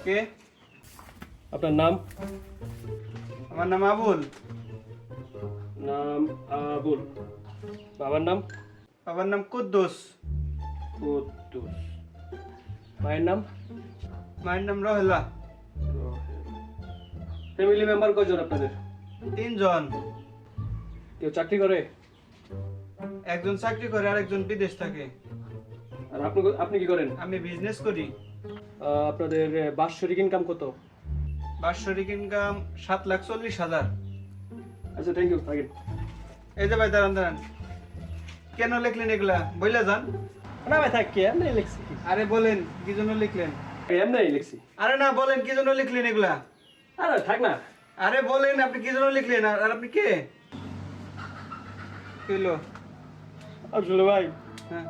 কে? আপনার নাম? আমার নাম আবুল। নাম আবুল। বাবার নাম? বাবার নাম কুদ্দুস। কুদ্দুস। মায়ের নাম? মায়ের নাম রহেলা। ফ্যামিলি মেম্বার কয়জন আপনাদের? 3 জন। কেউ চাকরি করে? একজন চাকরি করে আর একজন বিদেশ থাকে। আর আপনি আপনি কি করেন? আমি বিজনেস করি। আপনাদের বাৎসরিক ইনকাম কত? বাৎসরিক ইনকাম 7,40,000। আচ্ছা, থ্যাংক ইউ, থাকেন। এই যে ভাই দাঁড়ান দাঁড়ান, কেন লিখলেন এগুলা বইলা যান। না ভাই, থাক, কি এমনি লিখছি। আরে বলেন কি জন্য লিখলেন। এমনি লিখছি। আরে না বলেন কি জন্য লিখলেন এগুলা। আরে থাক না। আরে বলেন আপনি কি জন্য লিখলেন, আর আপনি কে? কি হলো? আসলে ভাই, হ্যাঁ